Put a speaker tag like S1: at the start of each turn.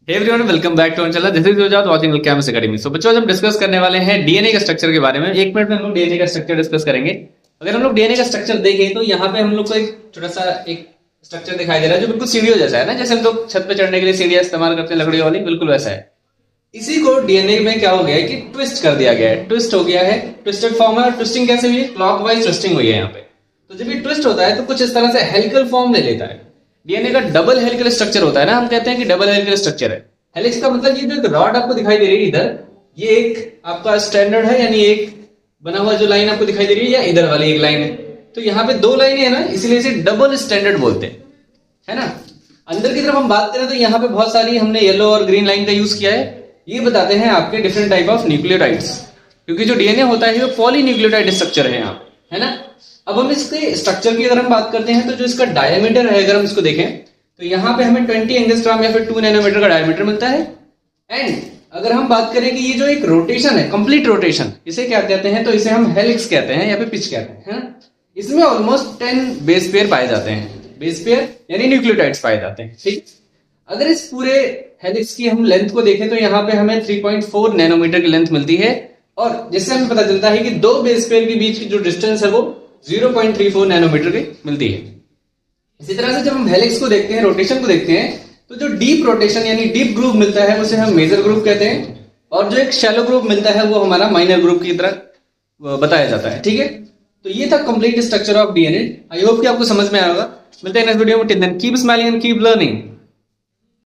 S1: Hey everyone, welcome back to our channel. This is योजात watching campus academy. So बच्चों, आज हम discuss करने वाले हैं डीएनए के स्ट्रक्चर के बारे में। एक मिनट में हम लोग डीएनए का स्ट्रक्चर डिस्कस करेंगे। अगर हम लोग डीएनए का स्ट्रक्चर देखें तो यहाँ पे हम लोग को एक छोटा सा एक स्ट्रक्चर दिखाई दे रहा है जो बिल्कुल सीढ़ियों जैसा है ना, जैसे हम लोग छत पे चढ़ने के लिए सीढ़ियां इस्तेमाल करते हैं लकड़ी वाली, बिल्कुल वैसा है। इसी को डीएनए में क्या हो गया है कि ट्विस्ट कर दिया गया है, ट्विस्ट हो गया है, ट्विस्टेड फॉर्म है। और ट्विस्टिंग कैसे हुई है? क्लॉकवाइज ट्विस्टिंग हुई है यहाँ पे। तो जब ये ट्विस्ट होता है तो कुछ इस तरह से हेलिकल फॉर्म ले लेता है। डीएनए का डबल हेलिकल स्ट्रक्चर होता है ना, हम कहते हैं कि डबल हेलिकल स्ट्रक्चर है। हेलिक्स का मतलब ये जो एक रॉड आपको दिखाई दे रही है इधर, ये एक आपका स्टैंडर्ड है, यानी एक बना हुआ जो लाइन आपको दिखाई दे रही है, या इधर वाली एक लाइन है। तो यहाँ पे दो लाइनें है ना, इसलिए इसे डबल स्टैंडर्ड बोलते हैं, है ना। अंदर की तरफ हम बात करें तो यहाँ पे बहुत सारी हमने येलो और ग्रीन लाइन का यूज किया है। ये बताते हैं आपके डिफरेंट टाइप ऑफ न्यूक्लियोटाइड्स, क्योंकि जो डीएनए होता है वो पॉलीन्यूक्लियोटाइड स्ट्रक्चर है यहाँ, है ना। अब हम इसके स्ट्रक्चर की अगर हम बात करते हैं तो जो इसका डायमीटर है, अगर हम इसको देखें तो यहाँ पे हमें 20 एंगस्ट्रॉम या फिर 2 नैनोमीटर का डायमीटर मिलता है। एंड अगर हम बात करें कि ये जो एक रोटेशन है, कंप्लीट रोटेशन, इसे क्या कहते हैं? तो इसे हम हेलिक्स कहते हैं या फिर पिच कहते हैं, है ना। इसमें ऑलमोस्ट 10 बेस पेयर पाए जाते हैं। बेस पेयर यानी न्यूक्लियोटाइड्स पाए जाते हैं, ठीक। अगर इस पूरे हेलिक्स की हम लेंथ को देखें तो यहाँ पे हमें 3.4 नैनोमीटर की लेंथ मिलती है। और जिससे हमें पता चलता है कि दो बेस पेयर के बीच की जो डिस्टेंस है वो 0.34 नैनोमीटर की मिलती है। इसी तरह से जब हम हेलिक्स को देखते हैं, रोटेशन को देखते हैं, तो जो डीप रोटेशन यानी डीप ग्रूव मिलता है उसे हम मेजर ग्रूव कहते हैं। और जो एक शैलो ग्रूव मिलता है वो हमारा माइनर ग्रूव की तरह बताया जाता है, ठीक है। तो ये था complete structure of DNA. I hope कि आपको समझ में आएगा। मिलते हैं नेक्स्ट वीडियो में। Till then keep smiling and keep learning.